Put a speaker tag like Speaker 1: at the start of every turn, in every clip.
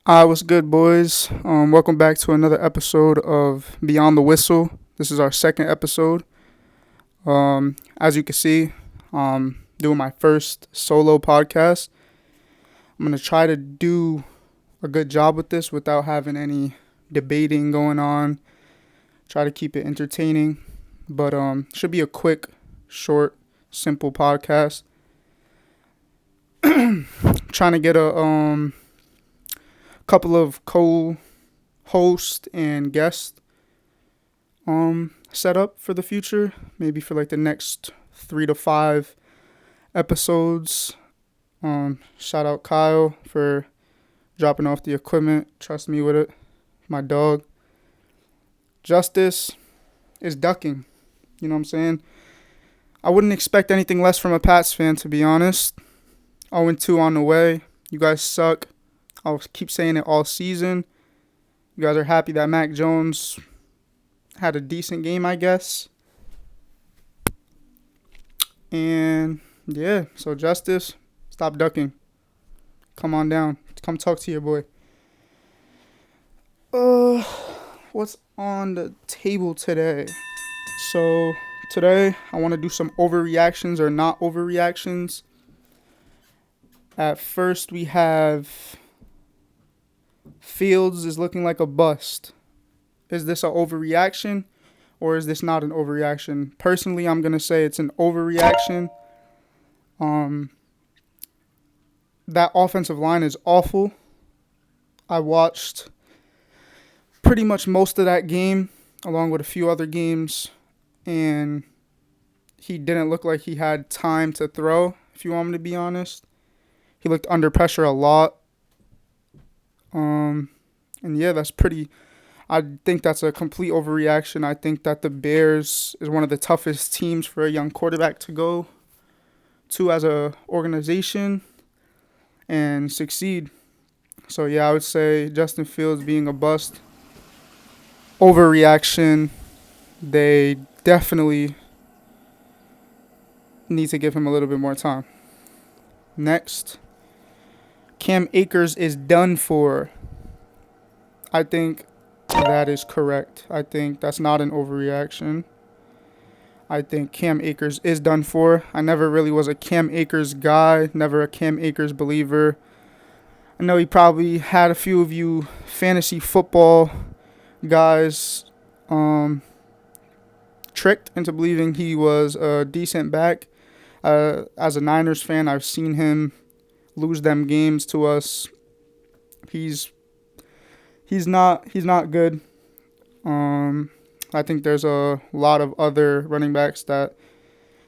Speaker 1: What's good, boys? Welcome back to another episode of Beyond the Whistle. This is our second episode. As you can see, doing my first solo podcast. I'm gonna try to do a good job with this without having any debating going on. Try to keep it entertaining, but should be a quick, short, simple podcast. Trying to get a couple of co-host and guest set up for the future, maybe for like the next 3 to 5 episodes. Shout out Kyle for dropping off the equipment. Trust me with it. My dog Justice is ducking. You know what I'm saying? I wouldn't expect anything less from a Pats fan, to be honest. 0-2 on the way. You guys suck. I'll keep saying it all season. You guys are happy that Mac Jones had a decent game, I guess. And yeah, so Justice, stop ducking. Come on down. Come talk to your boy. What's on the table today? So today I want to do some overreactions or not overreactions. At first we have Fields is looking like a bust. Is this an overreaction or is this not an overreaction? Personally, I'm going to say it's an overreaction. That offensive line is awful. I watched pretty much most of that game along with a few other games, and he didn't look like he had time to throw, if you want me to be honest. He looked under pressure a lot. And yeah, I think that's a complete overreaction. I think that the Bears is one of the toughest teams for a young quarterback to go to as a organization and succeed. So yeah, I would say Justin Fields being a bust. Overreaction. They definitely need to give him a little bit more time. Next, Cam Akers is done for. I think that is correct. I think that's not an overreaction. I think Cam Akers is done for. I never really was a Cam Akers guy, never a Cam Akers believer. I know he probably had a few of you fantasy football guys tricked into believing he was a decent back. As a Niners fan, I've seen him lose them games to us. He's not good. I think there's a lot of other running backs that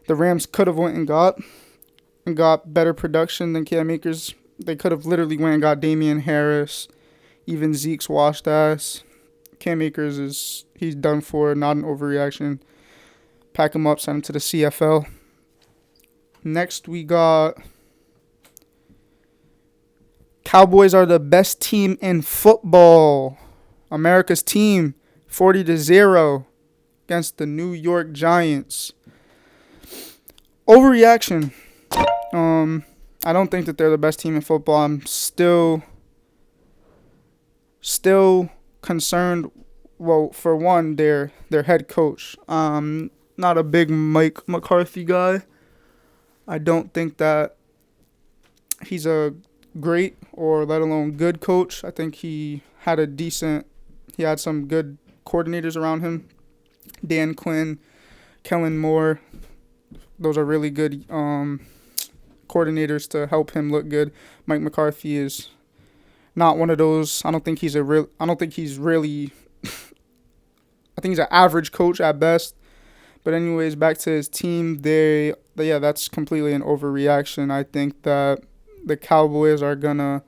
Speaker 1: the Rams could have went and got better production than Cam Akers. They could have literally went and got Damian Harris, even Zeke's washed ass. Cam Akers he's done for, not an overreaction. Pack him up, send him to the CFL. Next we got Cowboys are the best team in football. America's team, 40-0 against the New York Giants. Overreaction. I don't think that they're the best team in football. I'm still concerned. Well, for one, their head coach. Not a big Mike McCarthy guy. I don't think that he's a great or let alone good coach. I think he had some good coordinators around him. Dan Quinn, Kellen Moore. Those are really good coordinators to help him look good. Mike McCarthy is not one of those. I think he's an average coach at best. But anyways, back to his team. That's completely an overreaction. I think that the Cowboys are gonna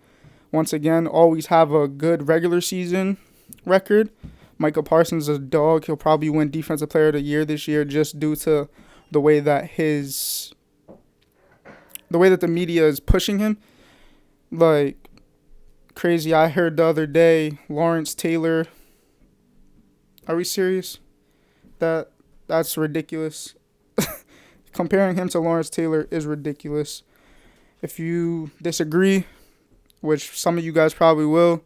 Speaker 1: once again always have a good regular season record. Micah Parsons is a dog. He'll probably win Defensive Player of the Year this year just due to the way that the media is pushing him. Like crazy. I heard the other day Lawrence Taylor. Are we serious? That's ridiculous. Comparing him to Lawrence Taylor is ridiculous. If you disagree, which some of you guys probably will,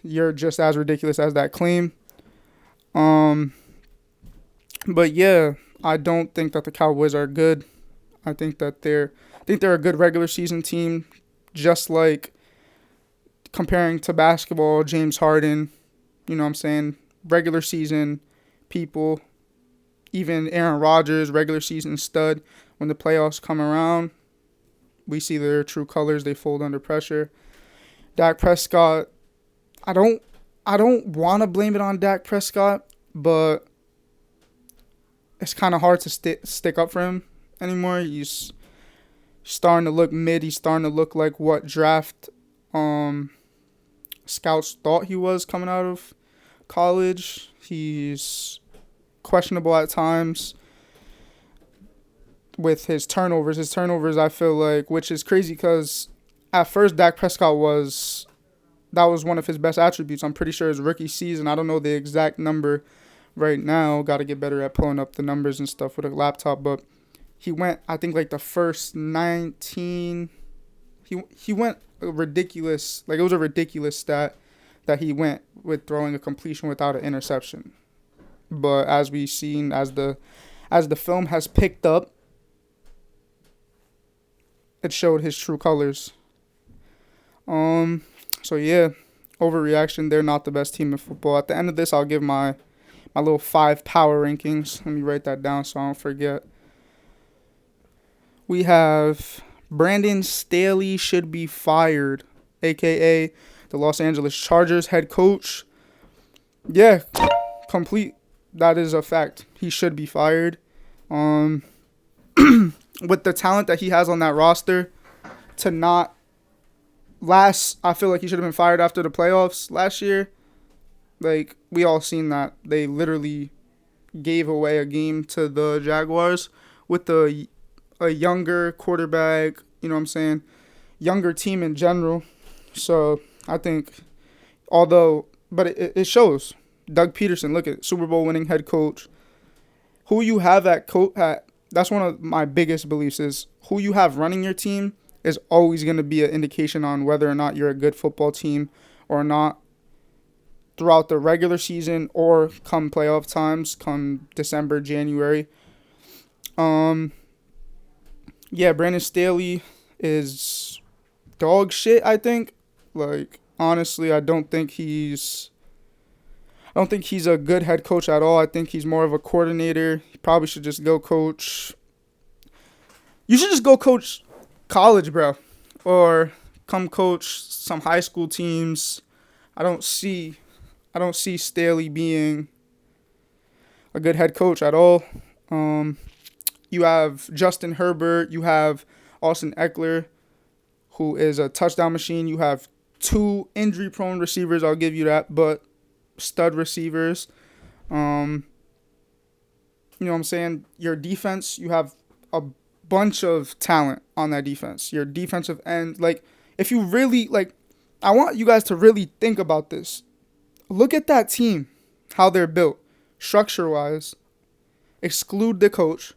Speaker 1: you're just as ridiculous as that claim. Um, but yeah, I don't think that the Cowboys are good. I think they're a good regular season team, just like comparing to basketball, James Harden, you know what I'm saying? Regular season people, even Aaron Rodgers, regular season stud. When the playoffs come around, we see their true colors. They fold under pressure. Dak Prescott, I don't want to blame it on Dak Prescott, but it's kind of hard to stick up for him anymore. He's starting to look mid. He's starting to look like what draft scouts thought he was coming out of college. He's questionable at times with his turnovers. His turnovers, I feel like, which is crazy because at first Dak Prescott that was one of his best attributes. I'm pretty sure his rookie season. I don't know the exact number right now. Got to get better at pulling up the numbers and stuff with a laptop. But he went, I think, like the first 19. He went a ridiculous, like it was a ridiculous stat that he went with throwing a completion without an interception. But as we've seen, as the film has picked up, it showed his true colors. So yeah, overreaction. They're not the best team in football. At the end of this, I'll give my little 5 power rankings. Let me write that down so I don't forget. We have Brandon Staley should be fired, a.k.a. the Los Angeles Chargers head coach. Yeah, complete. That is a fact. He should be fired. With the talent that he has on that roster, to not I feel like he should have been fired after the playoffs last year. Like, we all seen that. They literally gave away a game to the Jaguars with a younger quarterback, you know what I'm saying? Younger team in general. So, I think, but it shows. Doug Peterson, look at it, Super Bowl winning head coach. Who you have that's one of my biggest beliefs is who you have running your team is always going to be an indication on whether or not you're a good football team or not throughout the regular season or come playoff times, come December, January. Yeah, Brandon Staley is dog shit, I think. Like, honestly, I don't think he's a good head coach at all. I think he's more of a coordinator. He probably should just go coach. You should just go coach college, bro. Or come coach some high school teams. I don't see Staley being a good head coach at all. You have Justin Herbert. You have Austin Eckler, who is a touchdown machine. You have 2 injury-prone receivers. I'll give you that. But stud receivers. You know what I'm saying? Your defense, you have a bunch of talent on that defense. Your defensive end, like, if you really, like, I want you guys to really think about this. Look at that team, how they're built, structure-wise. Exclude the coach.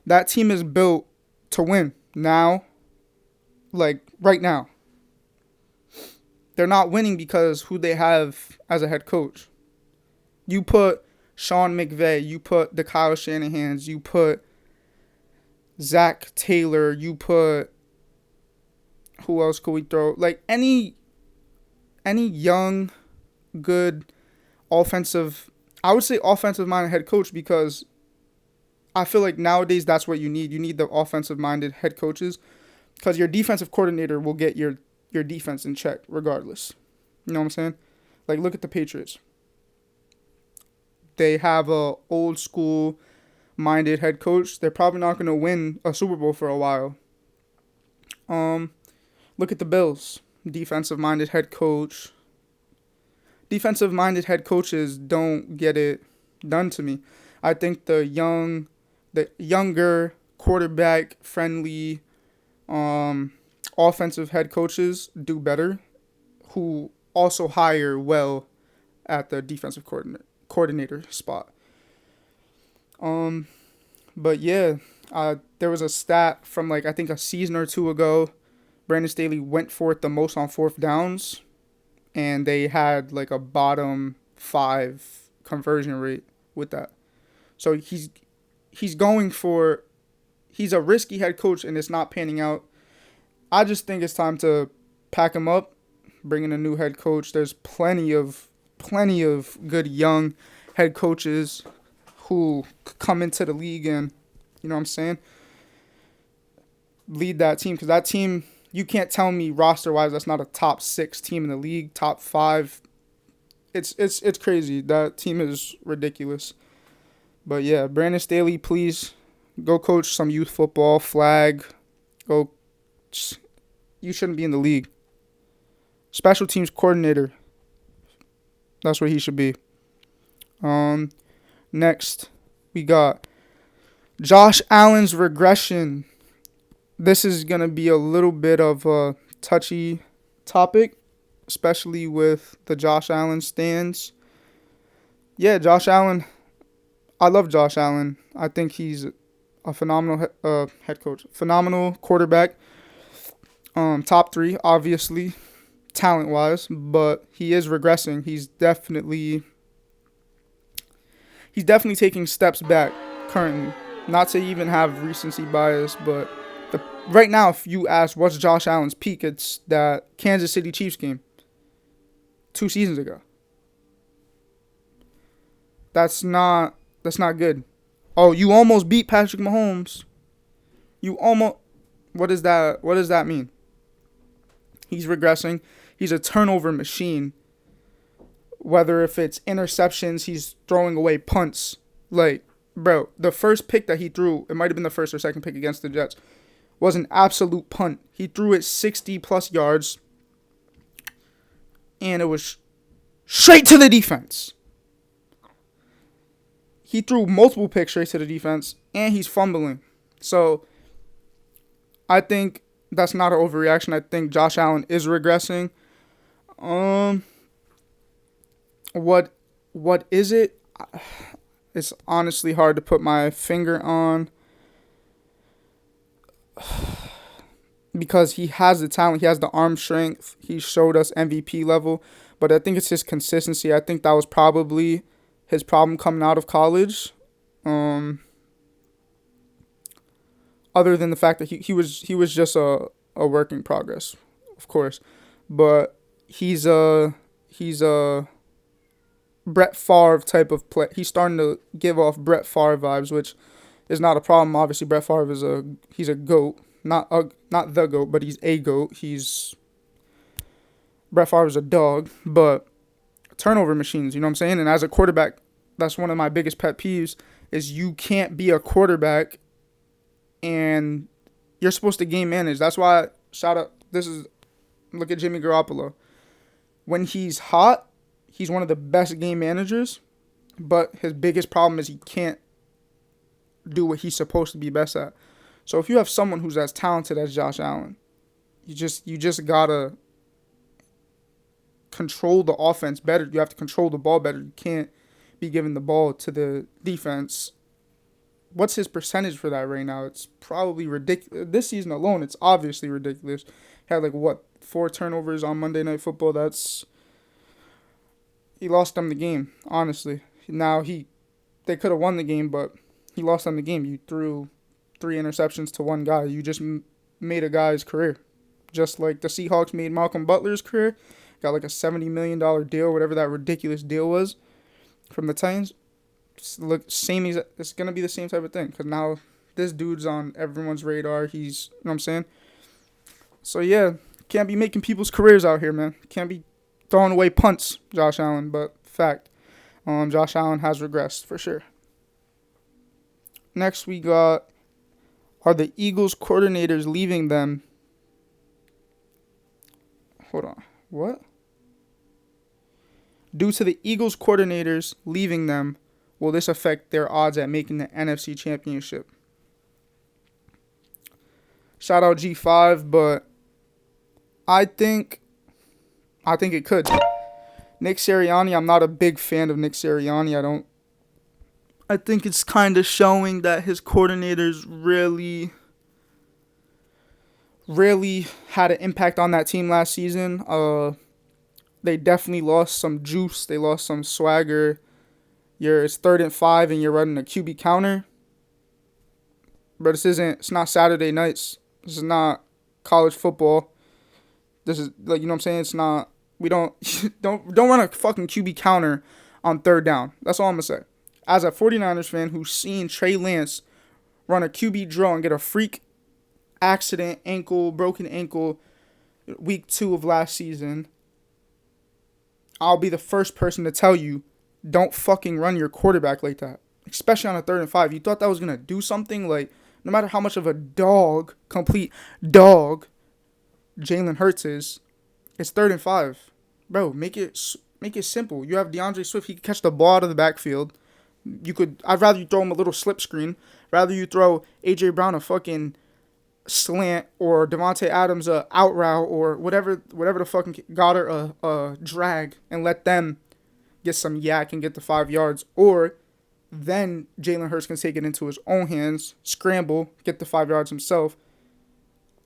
Speaker 1: That team is built to win now, like, right now. They're not winning because who they have as a head coach. You put Sean McVay, you put the Kyle Shanahans, you put Zach Taylor, you put, who else could we throw? Like, any young, good offensive, I would say offensive-minded head coach, because I feel like nowadays that's what you need. You need the offensive-minded head coaches, because your defensive coordinator will get your defense in check regardless. You know what I'm saying? Like, look at the Patriots. They have a old school minded head coach. They're probably not going to win a Super Bowl for a while. Look at the Bills. Defensive minded head coach. Defensive minded head coaches don't get it done to me. I think the younger quarterback friendly offensive head coaches do better, who also hire well at the defensive coordinator spot. But yeah, there was a stat from, like, I think a season or two ago. Brandon Staley went for it the most on 4th downs and they had like a bottom 5 conversion rate with that. So he's going for he's a risky head coach and it's not panning out. I just think it's time to pack him up, bring in a new head coach. There's plenty of good young head coaches who come into the league and, you know what I'm saying, lead that team. Because that team, you can't tell me roster-wise that's not a top 6 team in the league, top 5. It's crazy. That team is ridiculous. But yeah, Brandon Staley, please go coach some youth football, flag. Go. You shouldn't be in the league. Special teams coordinator. That's what he should be. Next, we got Josh Allen's regression. This is going to be a little bit of a touchy topic, especially with the Josh Allen stands. Yeah, Josh Allen. I love Josh Allen. I think he's a phenomenal head coach. Phenomenal quarterback. Top 3, obviously, talent-wise, but he is regressing. He's definitely taking steps back currently. Not to even have recency bias, but right now, if you ask what's Josh Allen's peak, it's that Kansas City Chiefs game 2 seasons ago. That's not good. Oh, you almost beat Patrick Mahomes. What does that mean? He's regressing. He's a turnover machine. Whether if it's interceptions, he's throwing away punts. Like, bro, the first pick that he threw, it might have been the first or second pick against the Jets, was an absolute punt. He threw it 60-plus yards, and it was straight to the defense. He threw multiple picks straight to the defense, and he's fumbling. So, I think that's not an overreaction. I think Josh Allen is regressing. What is it? It's honestly hard to put my finger on. Because he has the talent, he has the arm strength. He showed us MVP level. But I think it's his consistency. I think that was probably his problem coming out of college. Other than the fact that he was just a work in progress, of course, but he's a Brett Favre type of play. He's starting to give off Brett Favre vibes, which is not a problem. Obviously, Brett Favre he's a GOAT, not the GOAT, but he's a GOAT. Brett Favre is a dog, but turnover machines. You know what I'm saying? And as a quarterback, that's one of my biggest pet peeves is you can't be a quarterback and you're supposed to game manage. That's why, look at Jimmy Garoppolo. When he's hot, he's one of the best game managers, but his biggest problem is he can't do what he's supposed to be best at. So if you have someone who's as talented as Josh Allen, you just gotta control the offense better. You have to control the ball better. You can't be giving the ball to the defense. What's his percentage for that right now? It's probably ridiculous. This season alone, it's obviously ridiculous. He had 4 turnovers on Monday Night Football. He lost them the game, honestly. Now they could have won the game, but he lost them the game. You threw 3 interceptions to one guy. You just made a guy's career. Just like the Seahawks made Malcolm Butler's career. Got a $70 million deal, whatever that ridiculous deal was from the Titans. It's going to be the same type of thing because now this dude's on everyone's radar. He's, you know what I'm saying? So, yeah, can't be making people's careers out here, man. Can't be throwing away punts, Josh Allen. But, fact, Josh Allen has regressed for sure. Next, we got, are the Eagles coordinators leaving them? Hold on. What? Due to the Eagles coordinators leaving them, will this affect their odds at making the NFC Championship? Shout out G5, but I think it could. Nick Sirianni, I'm not a big fan of Nick Sirianni. I think it's kind of showing that his coordinators really had an impact on that team last season. they definitely lost some juice. They lost some swagger. It's 3rd and 5 and you're running a QB counter. But it's not Saturday nights. This is not college football. This is like, you know what I'm saying? It's not, we don't, don't run a fucking QB counter on 3rd down. That's all I'm going to say. As a 49ers fan who's seen Trey Lance run a QB draw and get a freak accident, broken ankle, week 2 of last season, I'll be the first person to tell you, don't fucking run your quarterback like that. Especially on a 3rd and 5. You thought that was going to do something? Like, no matter how much of a complete dog, Jalen Hurts is, it's 3rd and 5. Bro, make it simple. You have DeAndre Swift. He can catch the ball out of the backfield. I'd rather you throw him a little slip screen. Rather you throw A.J. Brown a fucking slant or Devontae Adams a out route or whatever the fucking Goddard a drag and let them get some yak and get the 5 yards. Or then Jalen Hurts can take it into his own hands, scramble, get the 5 yards himself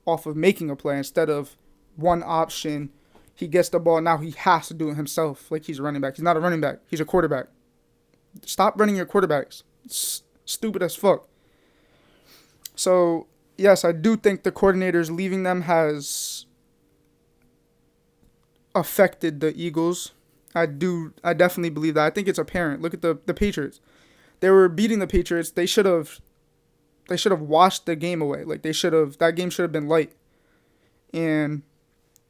Speaker 1: off of making a play instead of one option. He gets the ball, now he has to do it himself like he's a running back. He's not a running back. He's a quarterback. Stop running your quarterbacks. It's stupid as fuck. So, yes, I do think the coordinators leaving them has affected the Eagles. I definitely believe that. I think it's apparent. Look at the Patriots. They were beating the Patriots. They should have washed the game away. Like that game should have been light. And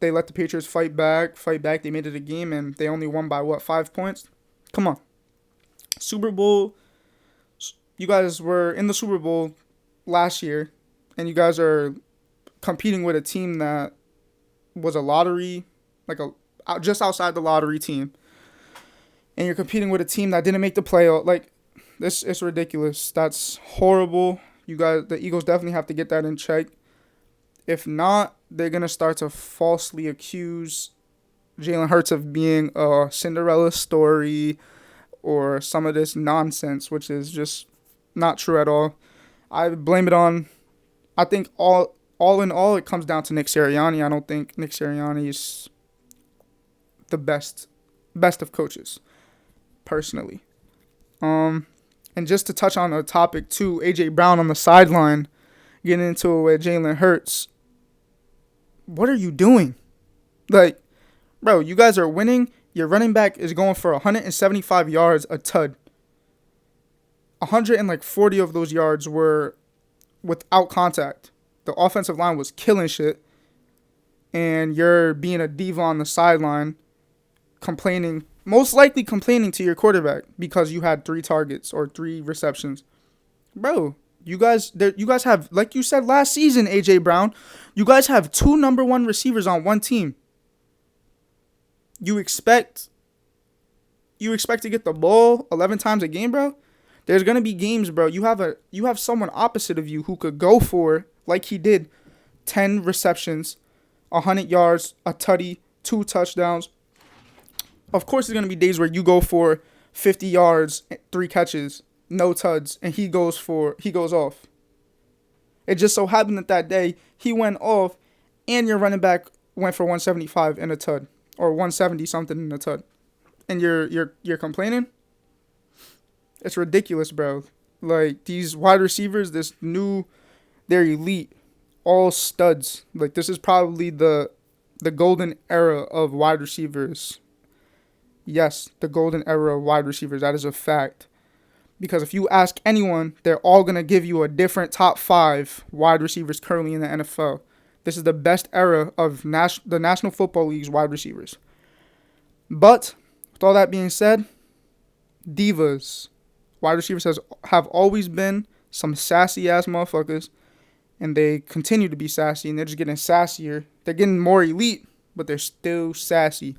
Speaker 1: they let the Patriots fight back. They made it a game and they only won by 5 points? Come on. Super Bowl. You guys were in the Super Bowl last year and you guys are competing with a team that was a lottery, just outside the lottery team. And you're competing with a team that didn't make the playoff. Like, it's ridiculous. That's horrible. The Eagles definitely have to get that in check. If not, they're going to start to falsely accuse Jalen Hurts of being a Cinderella story or some of this nonsense, which is just not true at all. I blame it on, I think all in all, it comes down to Nick Sirianni. I don't think Nick Sirianni is the best of coaches, personally. And just to touch on a topic too, A.J. Brown on the sideline, getting into it with Jalen Hurts. What are you doing? Like, bro, you guys are winning. Your running back is going for 175 yards a tud. 140 of those yards were without contact. The offensive line was killing shit. And you're being a diva on the sideline, most likely complaining to your quarterback because you had 3 targets or 3 receptions. Bro, you guys have, like you said last season, A.J. Brown, you guys have 2 number 1 receivers on one team. You expect to get the ball 11 times a game, bro? There's going to be games, bro. You have someone opposite of you who could go for, like he did, 10 receptions, 100 yards, a tutty, 2 touchdowns. Of course, there's going to be days where you go for 50 yards, 3 catches, no tuds, and he goes off. It just so happened that day he went off and your running back went for 175 and a tud or 170 something in a tud. And you're complaining? It's ridiculous, bro. Like, these wide receivers, they're elite, all studs. Like, this is probably the golden era of wide receivers. Yes, the golden era of wide receivers. That is a fact. Because if you ask anyone, they're all going to give you a different top 5 wide receivers currently in the NFL. This is the best era of the National Football League's wide receivers. But, with all that being said, divas. Wide receivers have always been some sassy-ass motherfuckers. And they continue to be sassy. And they're just getting sassier. They're getting more elite. But they're still sassy.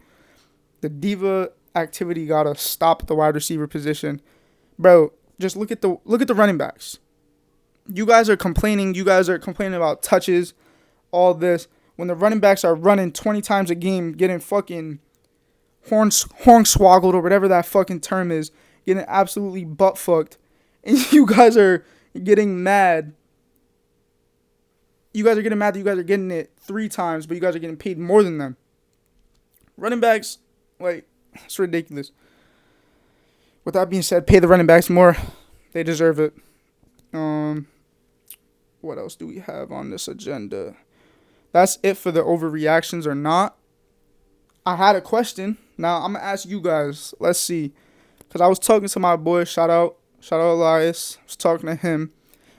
Speaker 1: The diva activity gotta stop at the wide receiver position. Bro, just look at the running backs. You guys are complaining about touches, all this. When the running backs are running 20 times a game, getting fucking hornswoggled or whatever that fucking term is, getting absolutely butt fucked, and you guys are getting mad. You guys are getting mad that you guys are getting it 3 times, but you guys are getting paid more than them. Running backs, Like, it's ridiculous. With that being said, pay the running backs more. They deserve it. What else do we have on this agenda? That's it for the overreactions or not. I had a question. Now I'm gonna ask you guys. Let's see, cause I was talking to my boy. Shout out Elias. I was talking to him,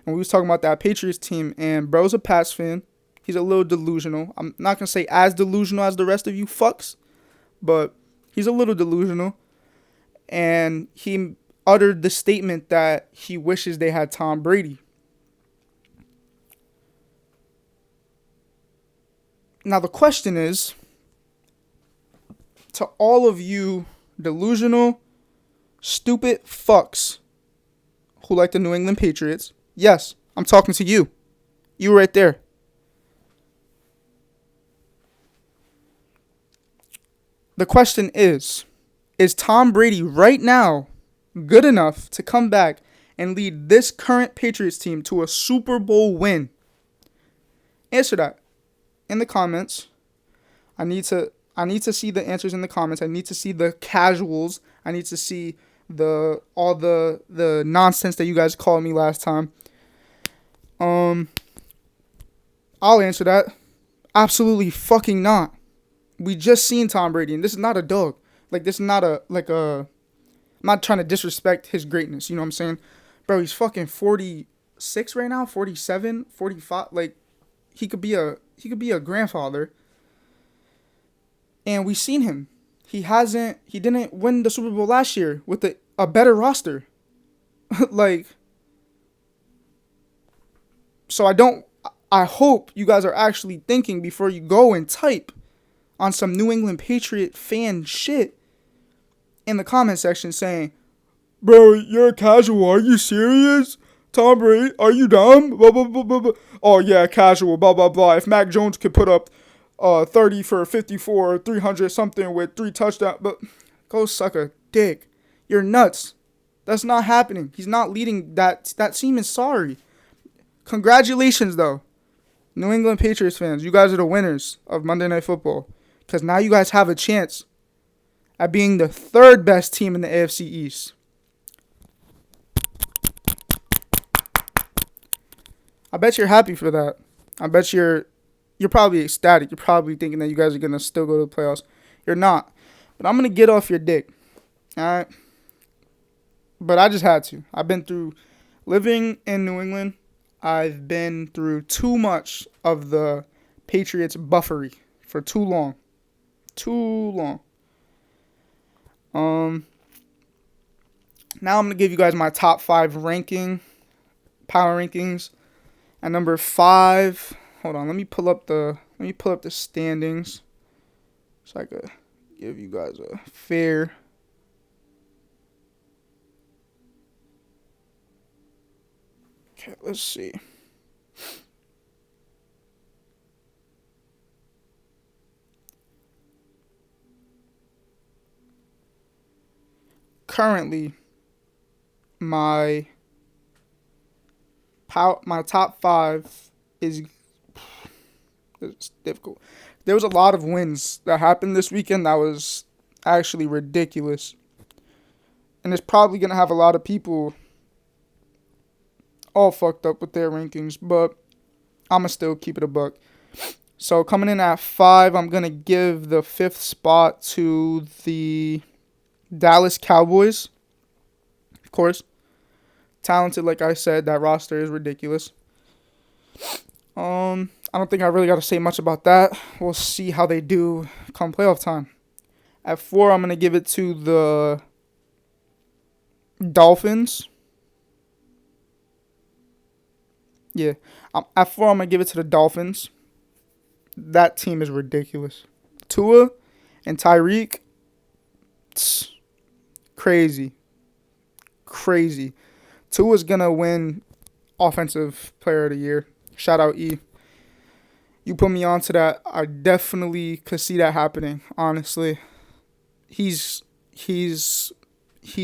Speaker 1: and we was talking about that Patriots team. And bro's a Pats fan. He's a little delusional. I'm not gonna say as delusional as the rest of you fucks, but he's a little delusional. And he uttered the statement that he wishes they had Tom Brady. Now the question is, to all of you delusional, stupid fucks who like the New England Patriots, yes, I'm talking to you. You right there. The question is Tom Brady right now good enough to come back and lead this current Patriots team to a Super Bowl win? Answer that in the comments. I need to see the answers in the comments. I need to see the casuals. I need to see all the nonsense that you guys called me last time. I'll answer that. Absolutely fucking not. We just seen Tom Brady, and this is not a dog. Like, this is not I'm not trying to disrespect his greatness, you know what I'm saying? Bro, he's fucking 46 right now, 47, 45. Like, he could be a grandfather. And we seen him. He didn't win the Super Bowl last year with a better roster. Like, so I hope you guys are actually thinking before you go and type on some New England Patriot fan shit in the comment section saying, bro, you're casual. Are you serious? Tom Brady, are you dumb? Blah, blah, blah, blah, blah. Oh, yeah, casual, blah, blah, blah. If Mac Jones could put up 30 for 54, 300 something with 3 touchdowns, but go suck a dick. You're nuts. That's not happening. He's not leading that team is sorry. Congratulations, though. New England Patriots fans, you guys are the winners of Monday Night Football. Because now you guys have a chance at being the third best team in the AFC East. I bet you're happy for that. I bet you're probably ecstatic. You're probably thinking that you guys are going to still go to the playoffs. You're not. But I'm going to get off your dick. All right? But I just had to. I've been through living in New England. I've been through too much of the Patriots buffery for too long. Now I'm going to give you guys my top 5 power rankings. At number 5, hold on, let me pull up the standings so I could give you guys a fair. Okay, let's see. Currently, my top 5 is it's difficult. There was a lot of wins that happened this weekend that was actually ridiculous. And it's probably going to have a lot of people all fucked up with their rankings, but I'm going to still keep it a buck. So coming in at 5, I'm going to give the 5th spot to the Dallas Cowboys. Of course. Talented, like I said, that roster is ridiculous. I don't think I really got to say much about that. We'll see how they do come playoff time. At 4, I'm going to give it to the Dolphins. Yeah. At 4, I'm going to give it to the Dolphins. That team is ridiculous. Tua and Tyreek, crazy. Tua's going to win Offensive Player of the Year. Shout out E. You put me onto that. I definitely could see that happening, honestly. He's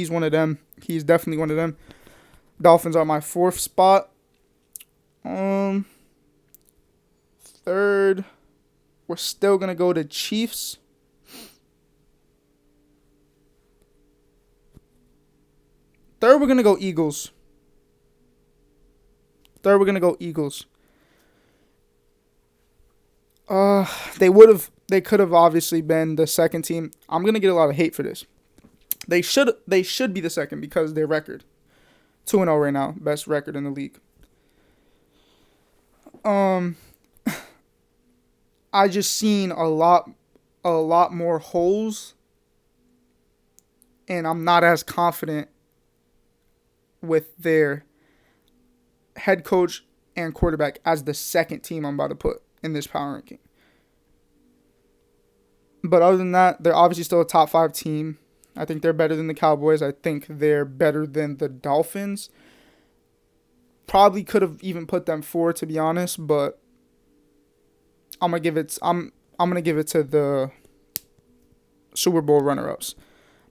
Speaker 1: one of them. He's definitely one of them. Dolphins are my 4th spot. 3rd, we're still going to go to Chiefs. Third, we're gonna go Eagles. Third, we're gonna go Eagles. They could have obviously been the second team. I'm gonna get a lot of hate for this. They should be the second because their record, 2-0 right now, best record in the league. I just seen a lot more holes, and I'm not as confident with their head coach and quarterback as the second team I'm about to put in this power ranking. But other than that, they're obviously still a top 5 team. I think they're better than the Cowboys. I think they're better than the Dolphins. Probably could have even put them 4, to be honest, but I'm gonna give it to the Super Bowl runner-ups.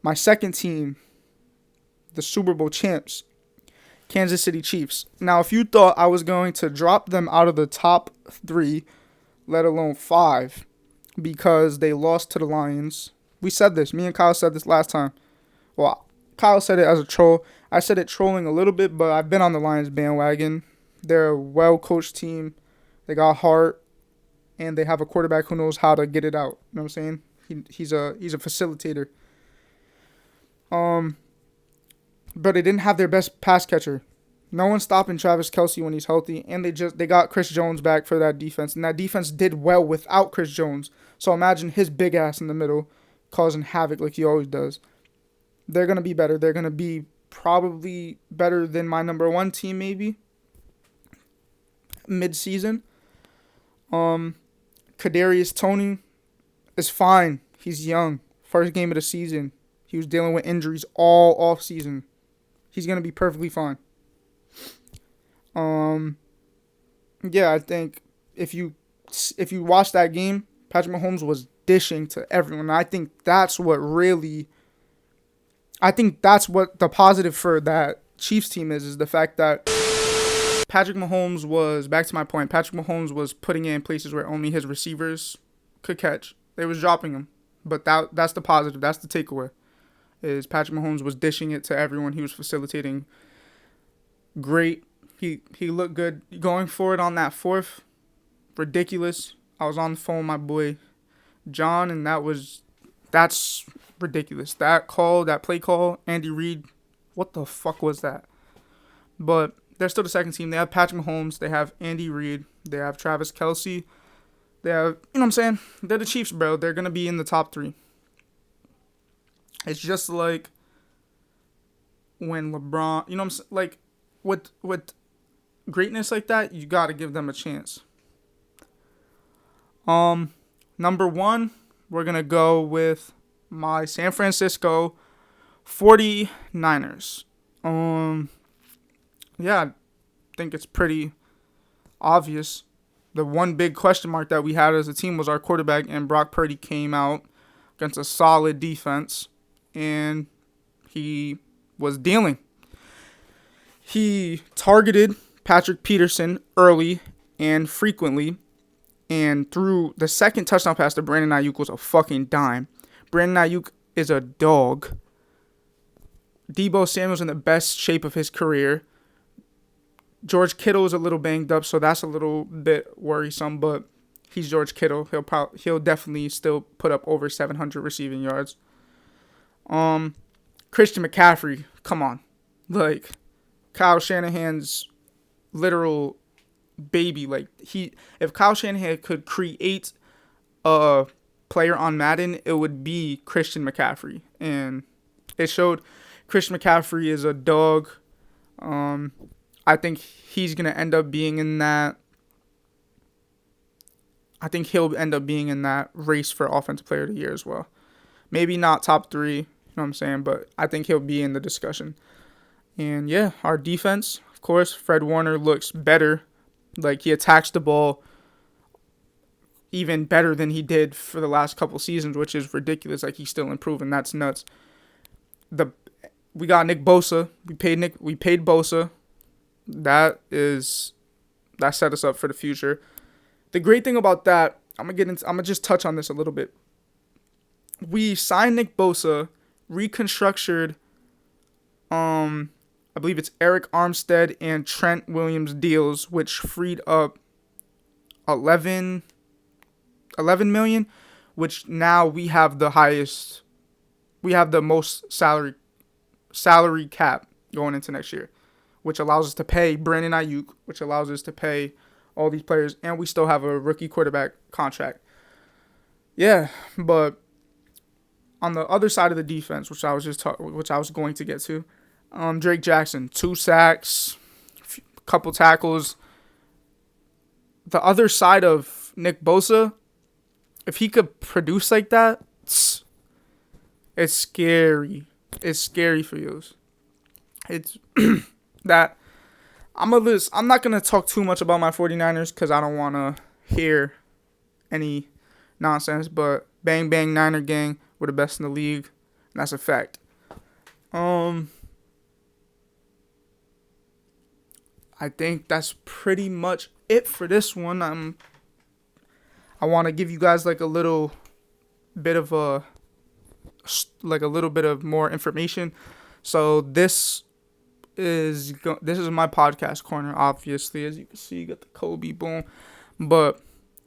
Speaker 1: My second team, the Super Bowl champs, Kansas City Chiefs. Now, if you thought I was going to drop them out of the top 3, let alone 5, because they lost to the Lions. We said this. Me and Kyle said this last time. Well, Kyle said it as a troll. I said it trolling a little bit, but I've been on the Lions bandwagon. They're a well-coached team. They got heart, and they have a quarterback who knows how to get it out. You know what I'm saying? He's a facilitator. But they didn't have their best pass catcher. No one's stopping Travis Kelce when he's healthy, and they got Chris Jones back for that defense, and that defense did well without Chris Jones. So imagine his big ass in the middle causing havoc like he always does. They're going to be better. They're going to be probably better than my number 1 team maybe mid-season. Kadarius Toney is fine. He's young. First game of the season. He was dealing with injuries all off season. He's going to be perfectly fine. Yeah, I think if you watch that game, Patrick Mahomes was dishing to everyone. I think that's what the positive for that Chiefs team is the fact that Patrick Mahomes was, back to my point, Patrick Mahomes was putting it in places where only his receivers could catch. They was dropping them. But that's the positive. That's the takeaway. Is Patrick Mahomes was dishing it to everyone. He was facilitating great. He looked good going for it on that fourth. Ridiculous. I was on the phone with my boy John, and that's ridiculous. That play call, Andy Reid, what the fuck was that? But they're still the second team. They have Patrick Mahomes. They have Andy Reid. They have Travis Kelce. They have, you know what I'm saying? They're the Chiefs, bro. They're going to be in the top 3. It's just like when LeBron, you know what I'm saying? Like, with greatness like that, you got to give them a chance. Number 1, we're going to go with my San Francisco 49ers. Yeah, I think it's pretty obvious. The one big question mark that we had as a team was our quarterback, and Brock Purdy came out against a solid defense, and he was dealing. He targeted Patrick Peterson early and frequently, and threw the second touchdown pass to Brandon Ayuk was a fucking dime. Brandon Ayuk is a dog. Deebo Samuel's in the best shape of his career. George Kittle is a little banged up, so that's a little bit worrisome, but he's George Kittle. He'll definitely still put up over 700 receiving yards. Christian McCaffrey, come on. Like, Kyle Shanahan's literal baby. Like, if Kyle Shanahan could create a player on Madden, it would be Christian McCaffrey. And it showed Christian McCaffrey is a dog. I think he's going to end up being in that. I think he'll end up being in that race for Offensive Player of the Year as well. Maybe not top 3, you know what I'm saying, but I think he'll be in the discussion. And yeah, our defense, of course, Fred Warner looks better. Like, he attacks the ball even better than he did for the last couple seasons, which is ridiculous. Like, he's still improving. That's nuts. We got Nick Bosa. We paid Bosa. That set us up for the future. The great thing about that, I'm gonna just touch on this a little bit. We signed Nick Bosa, reconstructed I believe it's Eric Armstead and Trent Williams deals, which freed up 11 million, which now we have the highest, we have the most salary cap going into next year, which allows us to pay Brandon Ayuk, which allows us to pay all these players, and we still have a rookie quarterback contract. Yeah, but on the other side of the defense, which I was going to get to, Drake Jackson, 2 sacks, couple tackles. The other side of Nick Bosa, if he could produce like that, it's scary. It's scary for you. It's that I'm not going to talk too much about my 49ers because I don't want to hear any nonsense, but bang, bang, Niner gang, we're the best in the league. And that's a fact. I think that's pretty much it for this one. I want to give you guys like a little bit of more information. So this is my podcast corner. Obviously, as you can see, you got the Kobe boom, but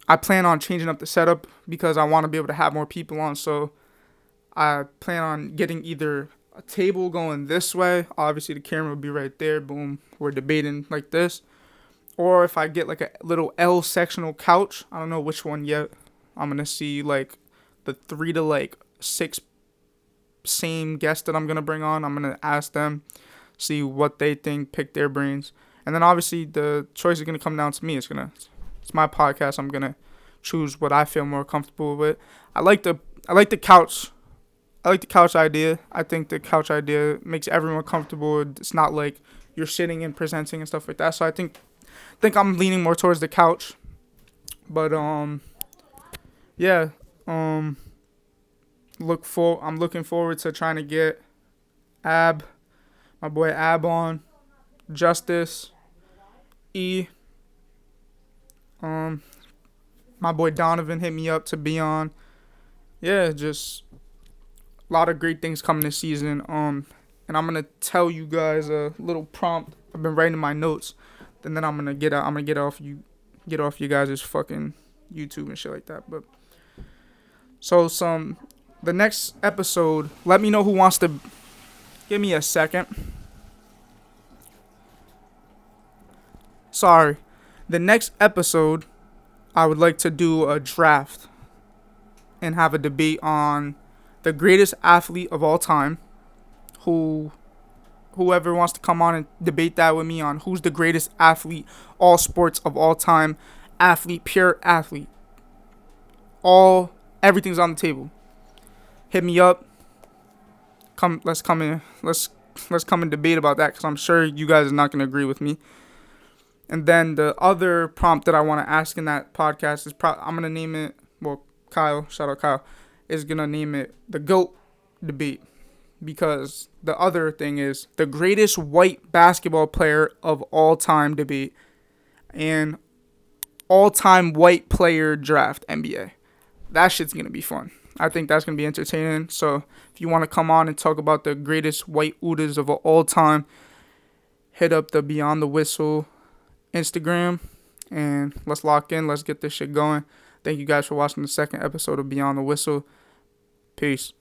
Speaker 1: I plan on changing up the setup because I want to be able to have more people on. So I plan on getting either a table going this way. Obviously, the camera will be right there. Boom. We're debating like this. Or if I get like a little L sectional couch. I don't know which one yet. I'm going to see like the 3 to like 6 same guests that I'm going to bring on. I'm going to ask them, see what they think, pick their brains. And then obviously the choice is going to come down to me. It's my podcast. I'm going to choose what I feel more comfortable with. I like the couch. I like the couch idea. I think the couch idea makes everyone comfortable. It's not like you're sitting and presenting and stuff like that. So I think I'm leaning more towards the couch. But yeah. I'm looking forward to trying to get my boy Ab on, Justice, E. My boy Donovan hit me up to be on. Yeah, just a lot of great things coming this season. And I'm gonna tell you guys a little prompt I've been writing in my notes, and then I'm gonna get off you guys' fucking YouTube and shit like that. But so the next episode, let me know who wants to. Give me a second. Sorry. The next episode, I would like to do a draft and have a debate on the greatest athlete of all time. Whoever wants to come on and debate that with me on who's the greatest athlete, all sports of all time, pure athlete. Everything's on the table. Hit me up. Let's come and debate about that because I'm sure you guys are not going to agree with me. And then the other prompt that I want to ask in that podcast is I'm going to name it, well, Kyle, shout out Kyle, is going to name it the GOAT debate. Because the other thing is the greatest white basketball player of all time debate and all-time white player draft NBA. That shit's going to be fun. I think that's going to be entertaining. So if you want to come on and talk about the greatest white Udas of all time, hit up the Beyond the Whistle Instagram and let's lock in. Let's get this shit going. Thank you guys for watching the second episode of Beyond the Whistle. Peace.